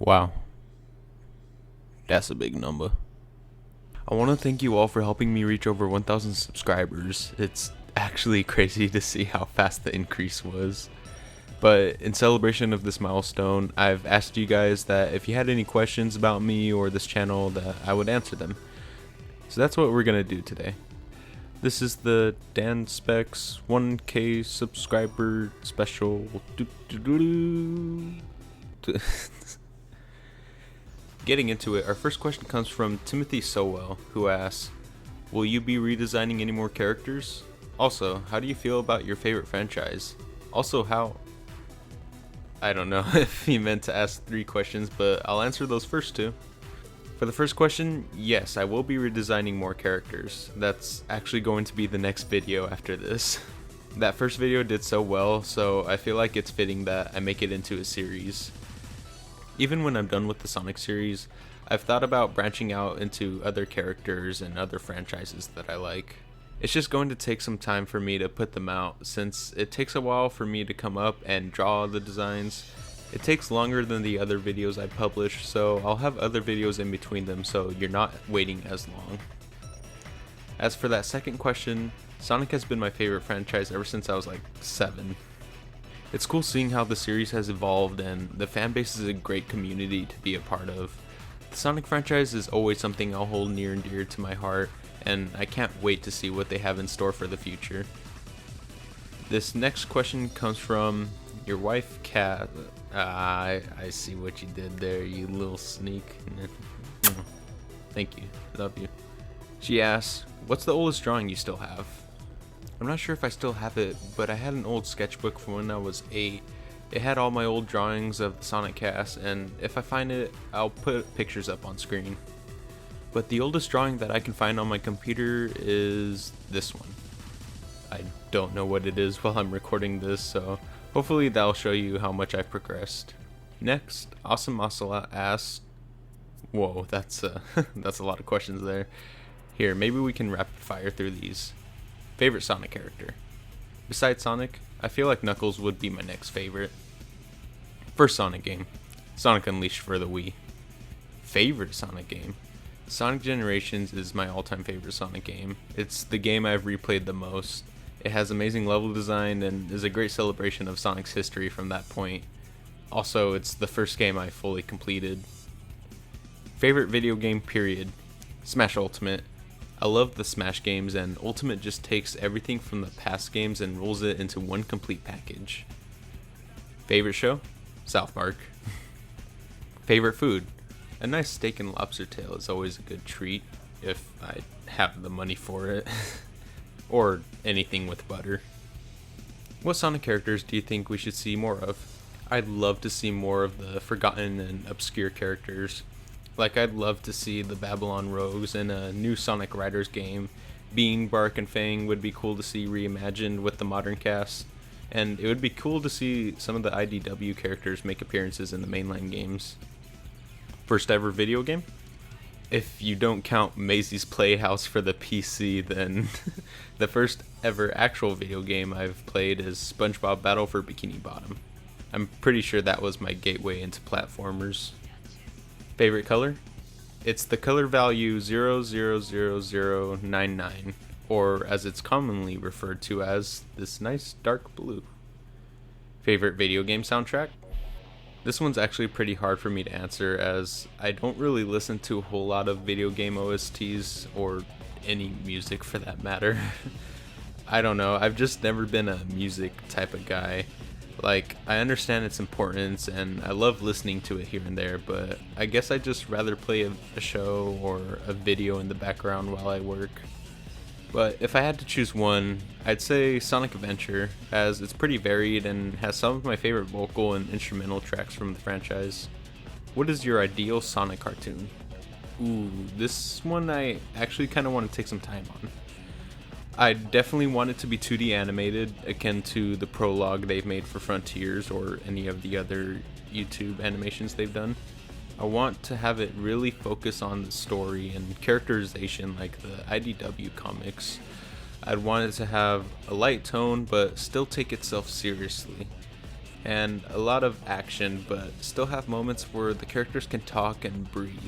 Wow, that's a big number. I want to thank you all for helping me reach over 1,000 subscribers. It's actually crazy to see how fast the increase was. But in celebration of this milestone, I've asked you guys that if you had any questions about me or this channel, that I would answer them. So that's what we're going to do today. This is the DanSpex 1K subscriber special. Getting into it, our first question comes from Timothy Sowell, who asks, will you be redesigning any more characters? Also, how do you feel about your favorite franchise? Also, how... I don't know if he meant to ask 3 questions, but I'll answer those first 2. For the first question, yes, I will be redesigning more characters. That's actually going to be the next video after this. That first video did so well, so I feel like it's fitting that I make it into a series. Even when I'm done with the Sonic series, I've thought about branching out into other characters and other franchises that I like. It's just going to take some time for me to put them out, since it takes a while for me to come up and draw the designs. It takes longer than the other videos I publish, so I'll have other videos in between them so you're not waiting as long. As for that second question, Sonic has been my favorite franchise ever since I was like 7. It's cool seeing how the series has evolved, and the fanbase is a great community to be a part of. The Sonic franchise is always something I'll hold near and dear to my heart, and I can't wait to see what they have in store for the future. This next question comes from your wife, Kat. I see what you did there, you little sneak. Thank you. Love you. She asks, what's the oldest drawing you still have? I'm not sure if I still have it, but I had an old sketchbook from when I was 8. It had all my old drawings of the Sonic cast, and if I find it, I'll put pictures up on screen. But the oldest drawing that I can find on my computer is this one. I don't know what it is while I'm recording this, so hopefully that'll show you how much I've progressed. Next, Awesome Ocelot asks, whoa, that's a lot of questions there. Here, maybe we can rapid fire through these. Favorite Sonic character? Besides Sonic, I feel like Knuckles would be my next favorite. First Sonic game, Sonic Unleashed for the Wii. Favorite Sonic game? Sonic Generations is my all-time favorite Sonic game. It's the game I've replayed the most. It has amazing level design and is a great celebration of Sonic's history from that point. Also, it's the first game I fully completed. Favorite video game period? Smash Ultimate. I love the Smash games, and Ultimate just takes everything from the past games and rolls it into one complete package. Favorite show? South Park. Favorite food? A nice steak and lobster tail is always a good treat, if I have the money for it. Or anything with butter. What Sonic characters do you think we should see more of? I'd love to see more of the forgotten and obscure characters. Like, I'd love to see the Babylon Rogues in a new Sonic Riders game. Bean, Bark, and Fang would be cool to see reimagined with the modern cast. And it would be cool to see some of the IDW characters make appearances in the mainline games. First ever video game? If you don't count Maisie's Playhouse for the PC, then the first ever actual video game I've played is SpongeBob Battle for Bikini Bottom. I'm pretty sure that was my gateway into platformers. Favorite color? It's the color value 000099, or as it's commonly referred to as, this nice dark blue. Favorite video game soundtrack? This one's actually pretty hard for me to answer, as I don't really listen to a whole lot of video game OSTs, or any music for that matter. I don't know, I've just never been a music type of guy. Like, I understand its importance, and I love listening to it here and there, but I guess I'd just rather play a show or a video in the background while I work. But if I had to choose one, I'd say Sonic Adventure, as it's pretty varied and has some of my favorite vocal and instrumental tracks from the franchise. What is your ideal Sonic cartoon? Ooh, this one I actually kind of want to take some time on. I definitely want it to be 2D animated, akin to the prologue they've made for Frontiers or any of the other YouTube animations they've done. I want to have it really focus on the story and characterization like the IDW comics. I'd want it to have a light tone but still take itself seriously. and a lot of action, but still have moments where the characters can talk and breathe.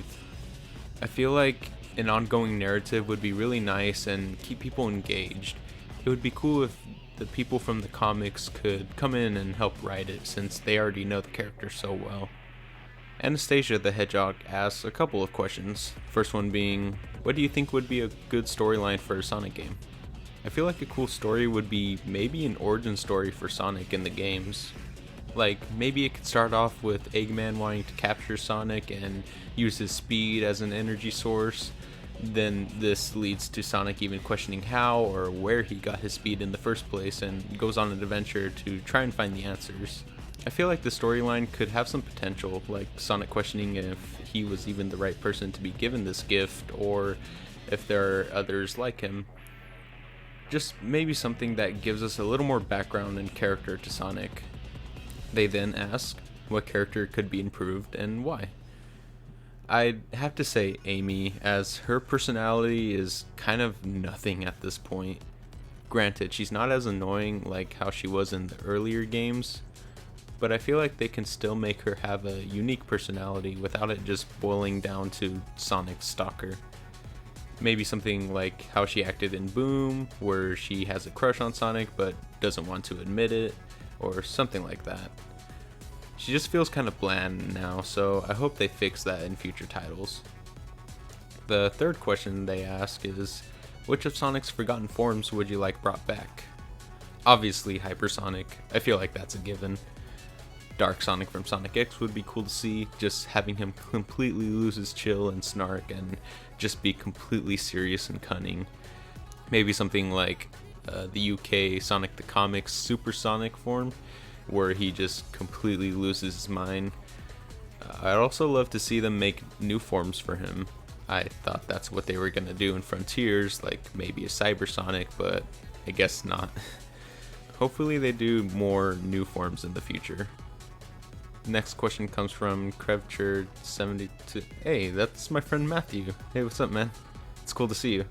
I feel like an ongoing narrative would be really nice and keep people engaged. It would be cool if the people from the comics could come in and help write it, since they already know the characters so well. Anastasia the Hedgehog asks a couple of questions. First one being, what do you think would be a good storyline for a Sonic game? I feel like a cool story would be maybe an origin story for Sonic in the games. Like, maybe it could start off with Eggman wanting to capture Sonic and use his speed as an energy source. Then this leads to Sonic even questioning how or where he got his speed in the first place, and goes on an adventure to try and find the answers. I feel like the storyline could have some potential, like Sonic questioning if he was even the right person to be given this gift, or if there are others like him. Just maybe something that gives us a little more background and character to Sonic. They then ask what character could be improved and why. I'd have to say Amy, as her personality is kind of nothing at this point. Granted, she's not as annoying like how she was in the earlier games, but I feel like they can still make her have a unique personality without it just boiling down to Sonic's stalker. Maybe something like how she acted in Boom, where she has a crush on Sonic but doesn't want to admit it, or something like that. She just feels kind of bland now, so I hope they fix that in future titles. The third question they ask is, which of Sonic's forgotten forms would you like brought back? Obviously Hypersonic, I feel like that's a given. Dark Sonic from Sonic X would be cool to see, just having him completely lose his chill and snark and just be completely serious and cunning. Maybe something like the UK Sonic the Comics Super Sonic form, where he just completely loses his mind. I'd also love to see them make new forms for him. I thought that's what they were going to do in Frontiers, like maybe a Cyber Sonic, but I guess not. Hopefully they do more new forms in the future. Next question comes from Krevcher72. Hey, that's my friend Matthew. Hey, what's up, man? It's cool to see you.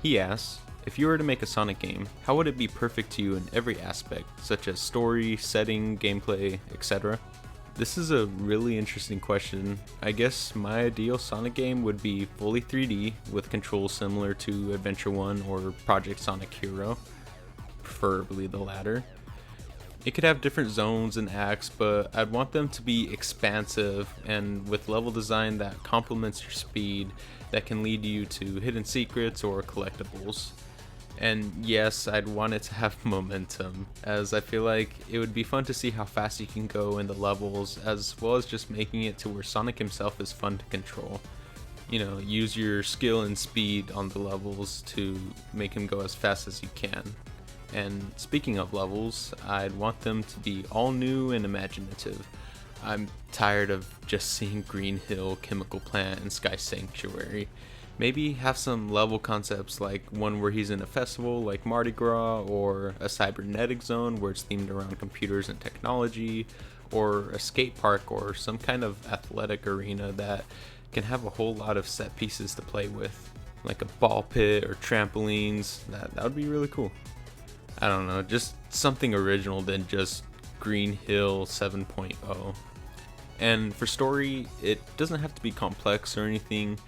He asks, if you were to make a Sonic game, how would it be perfect to you in every aspect, such as story, setting, gameplay, etc.? This is a really interesting question. I guess my ideal Sonic game would be fully 3D with controls similar to Adventure 1 or Project Sonic Hero, preferably the latter. It could have different zones and acts, but I'd want them to be expansive and with level design that complements your speed, that can lead you to hidden secrets or collectibles. And yes, I'd want it to have momentum, as I feel like it would be fun to see how fast you can go in the levels, as well as just making it to where Sonic himself is fun to control. You know, use your skill and speed on the levels to make him go as fast as you can. And speaking of levels, I'd want them to be all new and imaginative. I'm tired of just seeing Green Hill, Chemical Plant, and Sky Sanctuary. Maybe have some level concepts like one where he's in a festival like Mardi Gras, or a cybernetic zone where it's themed around computers and technology, or a skate park or some kind of athletic arena that can have a whole lot of set pieces to play with, like a ball pit or trampolines. That would be really cool. I don't know, just something original than just Green Hill 7.0. And for story, it doesn't have to be complex or anything,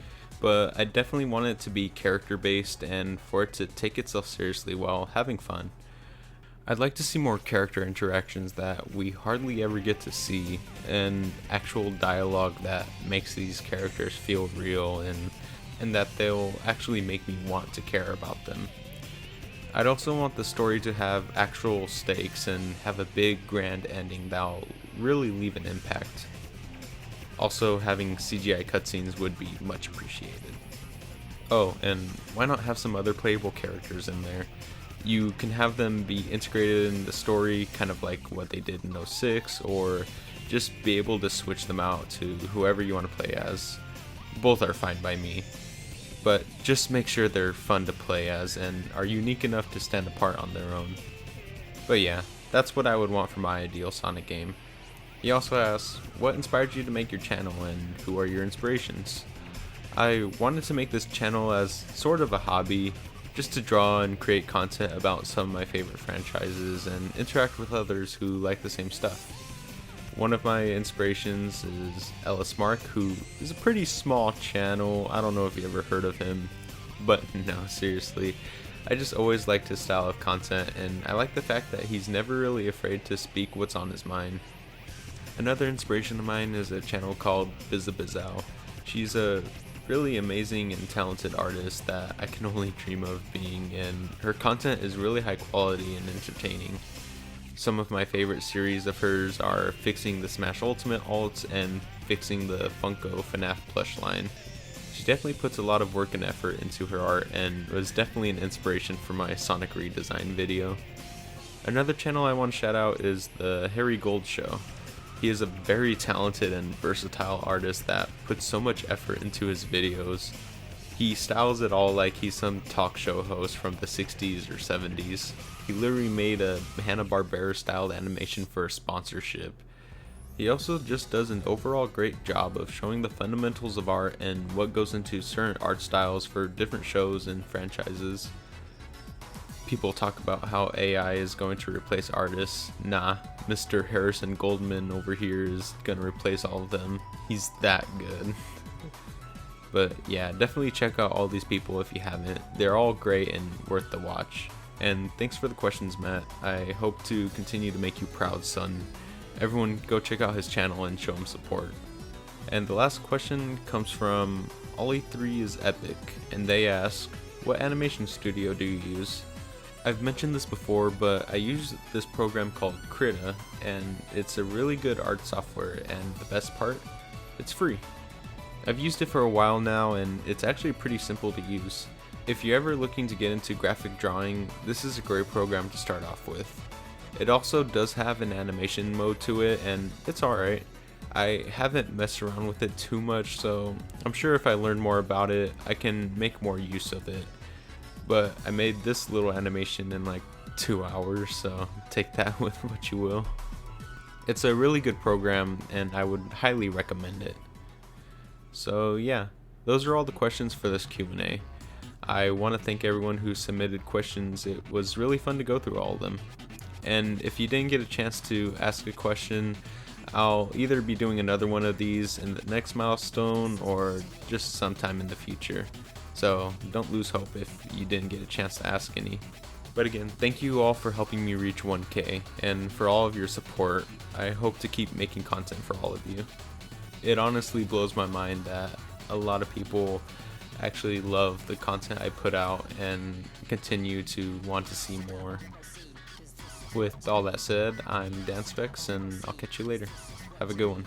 but I definitely want it to be character based and for it to take itself seriously while having fun. I'd like to see more character interactions that we hardly ever get to see, and actual dialogue that makes these characters feel real and that they'll actually make me want to care about them. I'd also want the story to have actual stakes and have a big grand ending that'll really leave an impact. Also, having CGI cutscenes would be much appreciated. Oh, and why not have some other playable characters in there? You can have them be integrated in the story, kind of like what they did in 06, or just be able to switch them out to whoever you want to play as. Both are fine by me. But just make sure they're fun to play as and are unique enough to stand apart on their own. But yeah, that's what I would want for my ideal Sonic game. He also asks, what inspired you to make your channel and who are your inspirations? I wanted to make this channel as sort of a hobby, just to draw and create content about some of my favorite franchises and interact with others who like the same stuff. One of my inspirations is Ellis Mark, who is a pretty small channel. I don't know if you ever heard of him, but no, seriously. I just always liked his style of content, and I like the fact that he's never really afraid to speak what's on his mind. Another inspiration of mine is a channel called Bizabizow. She's a really amazing and talented artist that I can only dream of being, and her content is really high quality and entertaining. Some of my favorite series of hers are Fixing the Smash Ultimate Alts and Fixing the Funko FNAF plush line. She definitely puts a lot of work and effort into her art and was definitely an inspiration for my Sonic redesign video. Another channel I want to shout out is the Harry Gold Show. He is a very talented and versatile artist that puts so much effort into his videos. He styles it all like he's some talk show host from the 60s or 70s. He literally made a Hanna-Barbera styled animation for a sponsorship. He also just does an overall great job of showing the fundamentals of art and what goes into certain art styles for different shows and franchises. People talk about how AI is going to replace artists. Nah, Mr. Harrison Goldman over here is going to replace all of them. He's that good. But yeah, definitely check out all these people if you haven't. They're all great and worth the watch. And thanks for the questions, Matt. I hope to continue to make you proud, son. Everyone go check out his channel and show him support. And the last question comes from Ollie3 is Epic, and they ask, what animation studio do you use? I've mentioned this before, but I use this program called QnA, and it's a really good art software, and the best part, it's free. I've used it for a while now, and it's actually pretty simple to use. If you're ever looking to get into graphic drawing, this is a great program to start off with. It also does have an animation mode to it, and it's alright. I haven't messed around with it too much, so I'm sure if I learn more about it, I can make more use of it. But I made this little animation in like 2 hours, so take that with what you will. It's a really good program, and I would highly recommend it. So yeah, those are all the questions for this Q&A. I want to thank everyone who submitted questions. It was really fun to go through all of them. And if you didn't get a chance to ask a question, I'll either be doing another one of these in the next milestone or just sometime in the future. So don't lose hope if you didn't get a chance to ask any. But again, thank you all for helping me reach 1K and for all of your support. I hope to keep making content for all of you. It honestly blows my mind that a lot of people actually love the content I put out and continue to want to see more. With all that said, I'm DanSpex, and I'll catch you later. Have a good one.